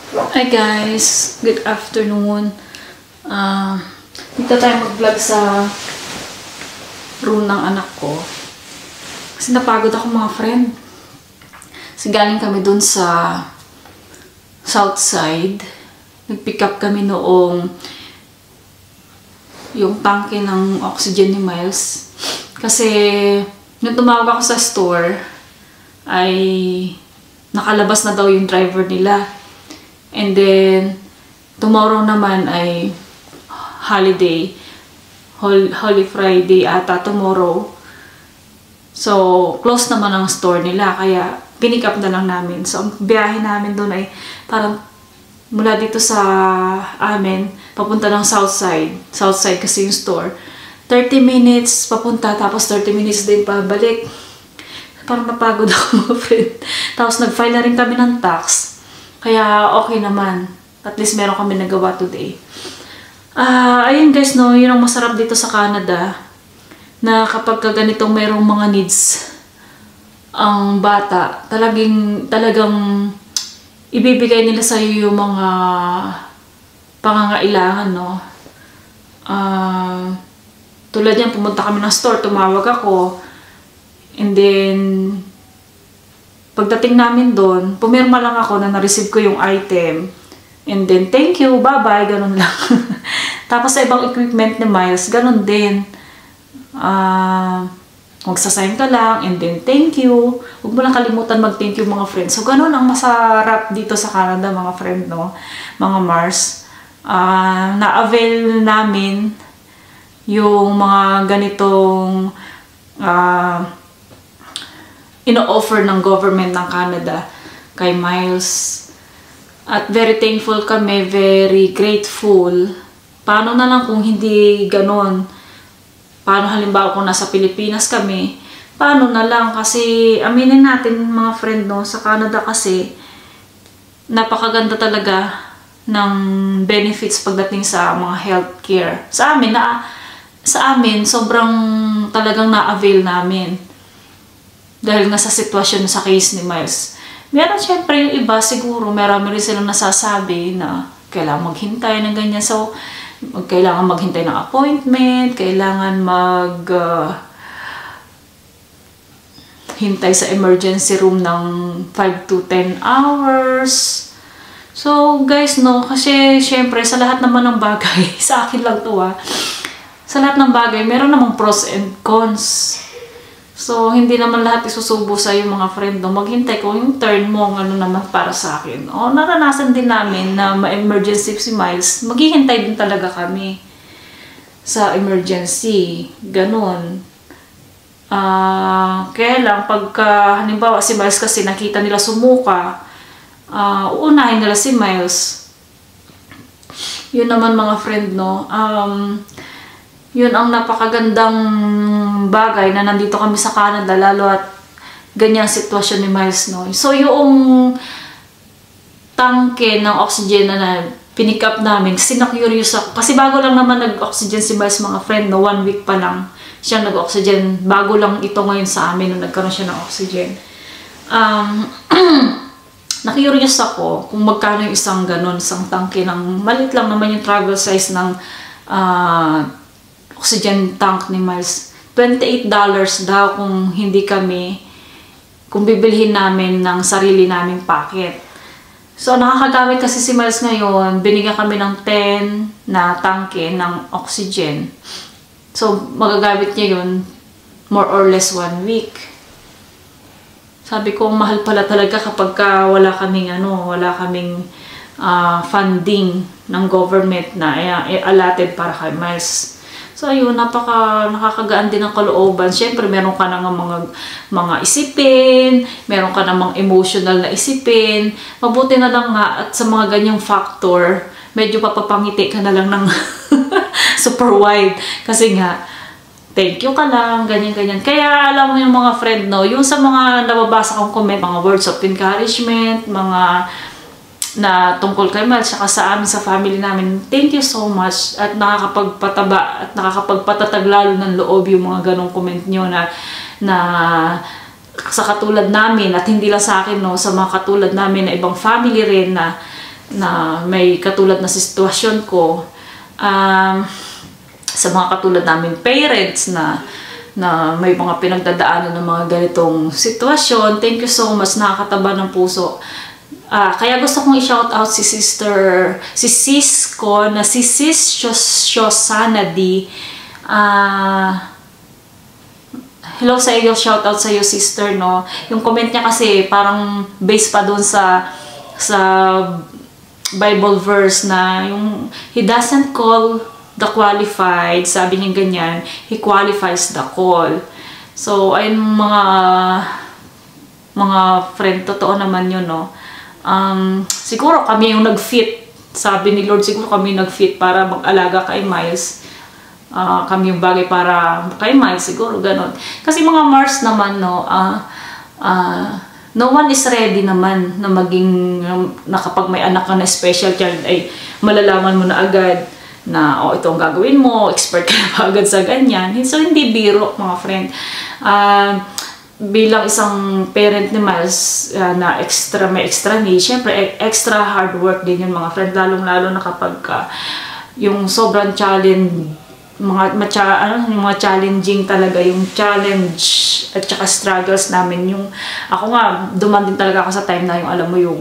Hi guys, good afternoon. Dito tayo mag-vlog sa room ng anak ko. Kasi napagod ako mga friend. Kasi galing kami dun sa south side. Nag-pick up kami noong yung tangke ng oxygen ni Miles. Kasi nung tumawag ako sa store, ay nakalabas na daw yung driver nila. And then, tomorrow naman ay holiday. Holy Friday ata tomorrow. So, close naman ang store nila. Kaya, pinick up na lang namin. So, ang biyahe namin doon ay parang mula dito sa amin, papunta ng south side. South side kasi yung store. 30 minutes papunta, tapos 30 minutes din pabalik. Parang napagod ako mga friend. Tapos, nag-file na rin kami ng tax. Kaya, okay naman. At least meron kami nagawa today. Ayun guys, no, yun ang masarap dito sa Canada. Na kapag ganitong merong mga needs ang bata, talagang ibibigay nila sa iyo yung mga pangangailangan, no. Tulad yan, pumunta kami ng store, tumawag ako. And then, pagdating namin doon, pumirma lang ako na na-receive ko yung item. And then, thank you, bye-bye, ganun lang. Tapos sa ibang equipment ni Miles, ganun din. Magsasign ka lang, and then thank you. Huwag mo lang kalimutan mag-thank you mga friends. So, ganun ang masarap dito sa Canada mga friend, no? Mga Mars. Na-avail namin yung mga ganitong ino-offer ng government ng Canada kay Miles. At very thankful kami, very grateful. Paano na lang kung hindi ganon? Paano halimbawa kung nasa Pilipinas kami? Paano na lang? Kasi aminin natin mga friend, no, sa Canada kasi napakaganda talaga ng benefits pagdating sa mga healthcare. Sa amin sobrang talagang na-avail namin. Dahil nga sa sitwasyon sa case ni Miles. Meron syempre yung iba, siguro marami rin silang nasasabi na kailangan maghintay ng ganyan. So, kailangan maghintay ng appointment, kailangan hintay sa emergency room ng 5 to 10 hours. So, guys, no, kasi syempre sa lahat naman ng bagay, sa akin lang to sa lahat ng bagay, meron namang pros and cons. So, hindi naman lahat isusubo sa yung mga friend, no? Maghintay kung yung turn mo, ano naman para sa akin. O, naranasan din namin na ma-emergency si Miles, maghihintay din talaga kami sa emergency. Ganon. Kaya lang, pagka, halimbawa si Miles kasi nakita nila sumuka, uunahin nila si Miles. Yun naman mga friend, no? Yun ang napakagandang bagay na nandito kami sa Canada, lalo at ganyang sitwasyon ni Miles, no. So, yung tangke ng oxygen na pinick up namin, kasi na-curious ako. Kasi bago lang naman nag-oxygen si Miles, mga friend, no. 1 week pa lang siya nag-oxygen. Bago lang ito ngayon sa amin nung nagkaroon siya ng oxygen. Na-curious ako kung magkano yung isang ganun, isang tangke ng, malit lang naman yung travel size ng oxygen tank ni Miles. $28 daw kung bibilhin namin ng sarili naming packet. So, nakakagamit kasi si Miles ngayon, binigyan kami ng 10 na tangke ng oxygen. So, magagamit niya yun more or less 1 week. Sabi ko, mahal pala talaga kapag wala kaming funding ng government na allotted para kay Miles. So, ayun, nakakagaan din ang kalooban. Siyempre, meron ka na ng mga isipin, meron ka namang emotional na isipin. Mabuti na lang nga, at sa mga ganyang factor, medyo papapangiti ka na lang ng super wide. Kasi nga, thank you ka lang, ganyan-ganyan. Kaya, alam mo yung mga friend, no, yung sa mga nababasa kong comment, mga words of encouragement, mga na tungkol kay Miles, saka sa amin, sa family namin. Thank you so much. At nakakapagpataba at nakakapagpatatag lalo ng loob yung mga ganong comment nyo na sa katulad namin, at hindi lang sa akin, no, sa mga katulad namin na ibang family rin na na may katulad na sitwasyon ko. Sa mga katulad namin parents na may mga pinagdadaanan ng mga ganitong sitwasyon, thank you so much, nakakataba ng puso. Kaya gusto kong i-shout out si sis ko na si Sis Shosana D. Hello sa iyo, shout out sa iyo sister, no. Yung comment niya kasi parang based pa doon sa Bible verse na yung he doesn't call the qualified, sabi niya ganyan, he qualifies the call. So ayun mga friend, totoo naman yun, no. Siguro kami yung nag-fit, sabi ni Lord, siguro kami nag-fit para mag-alaga kay Miles. Kami yung bagay para kay Miles, siguro ganon. Kasi mga Mars naman, no, no one is ready naman na maging, na kapag may anak ka na special child ay malalaman mo na agad na ito ang gagawin mo, expert ka na agad sa ganyan. So hindi biro, mga friend. Bilang isang parent ni Miles na may extra need, syempre extra hard work din yung mga friend, lalong-lalo na kapag yung sobrang challenge, mga challenging talaga yung challenge at saka struggles namin. Yung ako nga, duman din talaga ako sa time na yung alam mo yung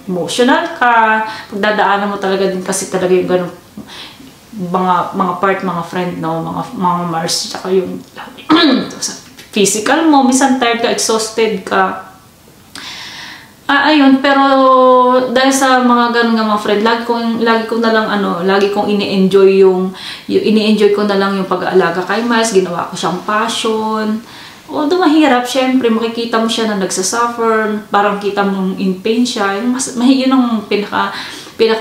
emotional ka, pagdadaanan mo talaga din kasi talaga yung ganun mga part, mga friend, no, mga Mars, saka yung physical mo, minsan tired ka, exhausted ka. Ayun, pero dahil sa mga ganun nga mga friend, lagi ko na lang lagi kong ini-enjoy ini-enjoy ko na lang yung pag-aalaga kay Miles, ginawa ko siyang passion. Although mahirap, syempre makikita mo siya na nagsasuffer, parang kita mo in pain siya, yun ang pinaka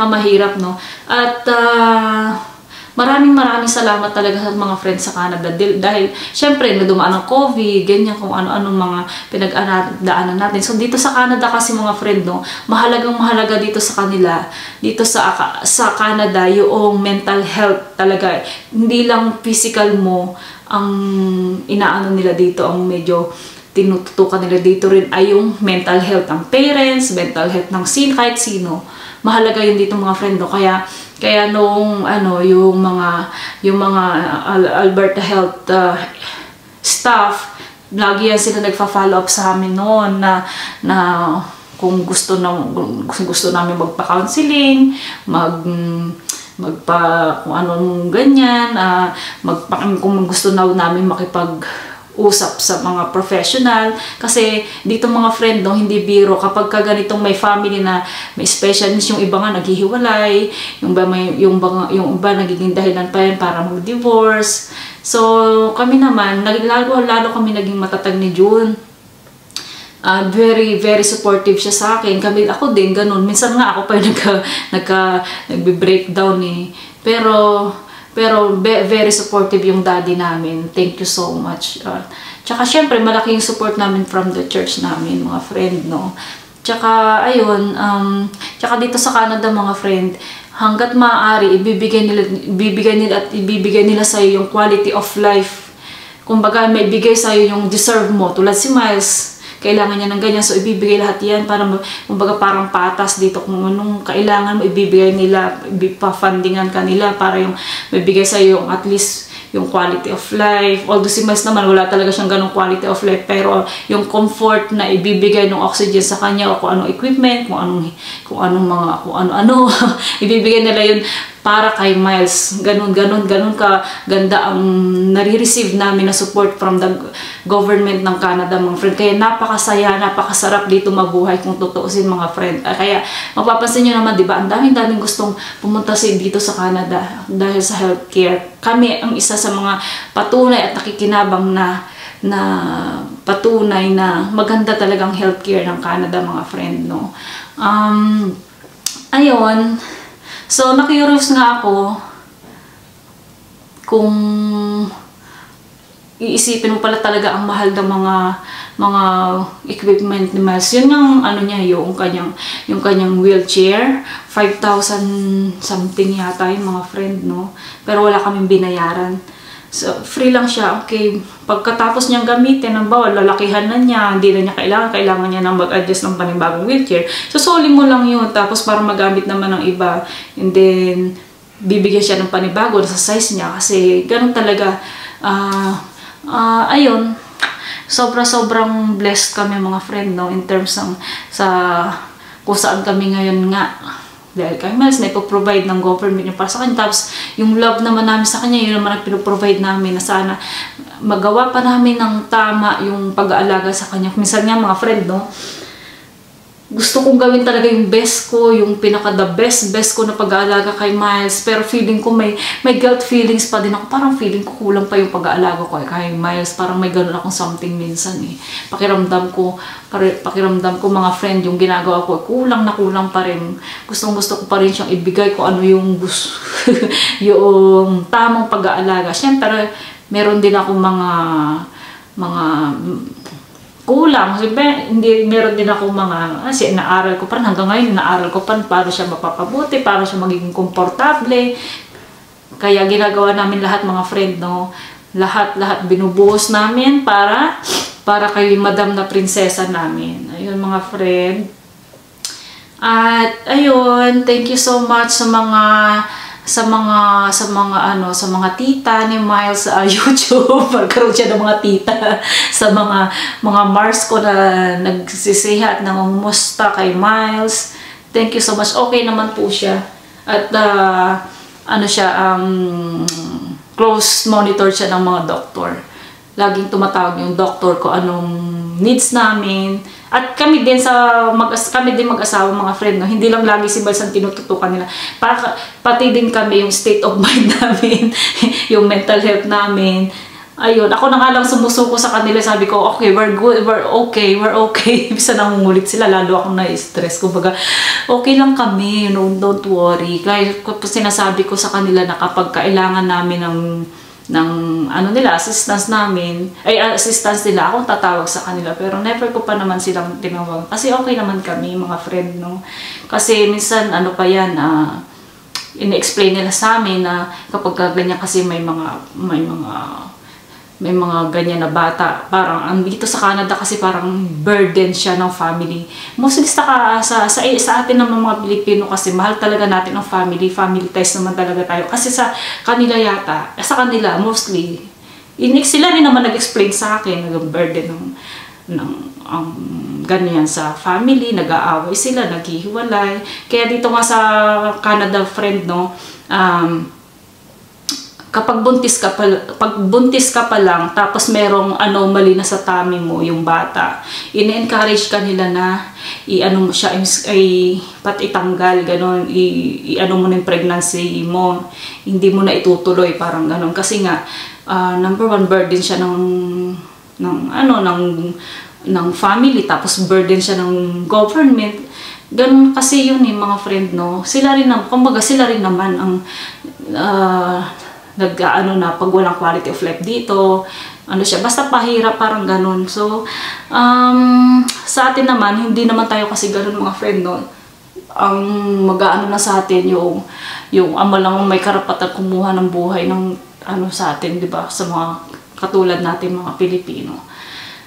mahirap, no. At maraming salamat talaga sa mga friends sa Canada dahil syempre dumaan ang COVID, ganyan, kung ano-anong mga pinag-daanan natin. So dito sa Canada kasi mga friend, no, mahalaga dito sa kanila, dito sa Canada, yung mental health talaga. Hindi lang physical mo ang inaano nila dito, ang medyo tinututukan nila dito rin ay yung mental health ng parents, mental health ng kahit sino. Mahalaga yun dito mga friend, no? Kaya nung yung mga Alberta Health staff, lagi yan sila nagfa-follow up sa amin noon na kung gusto namin magpa-counseling, kung anong ganyan, kung gusto namin makipag-usap sa mga professional. Kasi dito mga friend, no, hindi biro kapag ganitong may family na may special needs, yung iba nga naghihiwalay, yung iba nagiging dahilan pa yan para mag-divorce. So kami naman, lalo kami naging matatag ni June. Very supportive siya sa akin. Ako din ganun. Minsan nga ako pa yung nagbe-breakdown eh. Pero very supportive yung daddy namin. Thank you so much. Tsaka syempre malaking support namin from the church namin, mga friend, no. Tsaka ayun, tsaka dito sa Canada mga friend, hangga't maaari ibibigay nila sa iyo yung quality of life. Kumbaga may bigay sa iyo yung deserve mo. Tulad si Miles, kailangan niya ng ganyan, so ibibigay lahat yan para kumbaga parang patas dito, kung anong kailangan mo ibibigay nila, pa-fundingan ka nila para yung mabigay sa iyo at least yung quality of life. Although si Miles naman wala talaga siyang ganong quality of life, pero yung comfort na ibibigay ng oxygen sa kanya, o kung anong equipment, kung ano ibibigay nila yun para kay Miles. Ganun ka ganda ang nare-receive namin na support from the government ng Canada, mga friend. Kaya napakasaya, napakasarap dito mabuhay kung tutuusin, mga friend. Kaya mapapansin nyo naman, di ba, ang daming gustong pumunta dito sa Canada dahil sa healthcare. Kami ang isa sa mga patunay at nakikinabang na patunay na maganda talagang healthcare ng Canada, mga friend, no. Ayun. So, na-curious nga ako kung iisipin mo pala talaga ang mahal ng mga equipment ni Miles. Yun yung niya, yung kanyang wheelchair, 5,000 something yata yung, mga friend, no. Pero wala kaming binayaran. So, free lang siya. Okay, pagkatapos niyang gamitin, ang bawal, lalakihan na niya, hindi na niya kailangan niya nang mag-adjust ng panibagong wheelchair. Susuli mo lang yun, tapos para magamit naman ng iba, and then, bibigyan siya ng panibago sa size niya, kasi ganun talaga, ayun, sobrang blessed kami mga friend, no, in terms ng kung saan kami ngayon nga. Dahil kay Miles na ipoprovide ng government yung para sa kanya. Tapos yung love naman namin sa kanya, yun naman ang pinoprovide namin na sana magawa pa namin ng tama yung pag-aalaga sa kanya. Minsan nga mga friend, no, gusto kong gawin talaga yung best ko, yung pinaka-the best ko na pag-aalaga kay Miles. Pero feeling ko may guilt feelings pa din ako. Parang feeling ko kulang pa yung pag-aalaga ko kay Miles. Parang may ganun akong something minsan eh. Pakiramdam ko mga friend, yung ginagawa ko, kulang pa rin. Gusto ko pa rin siyang ibigay ko ano yung gusto, yung tamang pag-aalaga. Siyempre, meron din ako mga kulang. Siyempre, meron din ako kasi inaaral ko pa, hanggang ngayon inaaral ko pa paano siya mapapabuti, paano siya magiging komportable. Kaya ginagawa namin lahat mga friend, no? Lahat binubuhos namin para kay madam na prinsesa namin. Ayun mga friend. At ayun, thank you so much sa mga tita ni Miles sa YouTube. Magkaroon siya ng mga tita sa mga Mars ko na nagsisiha at nangumusta kay Miles. Thank you so much. Okay naman po siya. At close monitor siya ng mga doktor. Laging tumatawag yung doktor ko anong needs namin. At kami din mag-asawa mga friend, no? Hindi lang lagi si Miles ang tinututukan nila. Pati din kami yung state of mind namin, yung mental health namin. Ayun, ako na nga lang sumusuko sa kanila, sabi ko, okay, we're good, we're okay. Bisa nangungulit sila, lalo akong na-stress. Kumbaga, okay lang kami, no, don't worry. Kaya sinasabi ko sa kanila na kapag kailangan namin ng assistance nila, akong tatawag sa kanila, pero never ko pa naman silang tinawag kasi okay naman kami mga friend, no. Kasi minsan ini-explain nila sa amin na kapag ganyan kasi may mga ganyan na bata, parang dito sa Canada kasi parang burden siya ng family. Mostly sa atin ng mga Pilipino kasi mahal talaga natin ang family ties naman talaga tayo. Kasi sa kanila mostly, sila rin naman nag-explain sa akin, nag-burden ng ganyan sa family, nag-aaway sila, naghihiwalay. Kaya dito nga sa Canada friend, no, kapag buntis ka pa lang, tapos merong anomaly na sa tummy mo, yung bata, ini-encourage ka nila na itanggal, gano'n, mo na yung pregnancy mo, hindi mo na itutuloy, parang gano'n. Kasi nga, number one, burden siya ng family, tapos burden siya ng government. Ganun kasi yun mga friend, no. Sila rin naman ang pag walang quality of life dito, basta pahirap, parang ganun. So, sa atin naman, hindi naman tayo kasi ganun mga friend, no. Ang na sa atin, yung ama lang may karapatan kumuha ng buhay ng sa atin, di ba? Sa mga katulad natin mga Pilipino.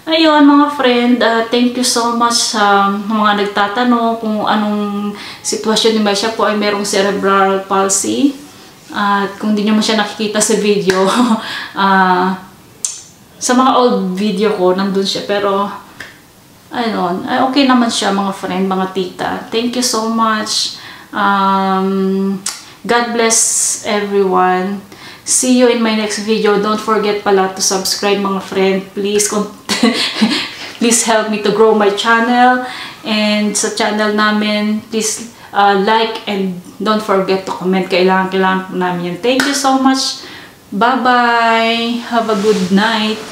Ayun mga friend, thank you so much sa mga nagtatanong kung anong sitwasyon ni Miles. Siya po ay merong cerebral palsy. At kung hindi nyo man siya nakikita sa video, sa mga old video ko, nandun siya. Pero, ayun, okay naman siya mga friend, mga tita. Thank you so much. God bless everyone. See you in my next video. Don't forget pala to subscribe mga friend. Please, please help me to grow my channel. And sa channel namin, please like and don't forget to comment. Kailangan namin yan. Thank you so much. Bye-bye. Have a good night.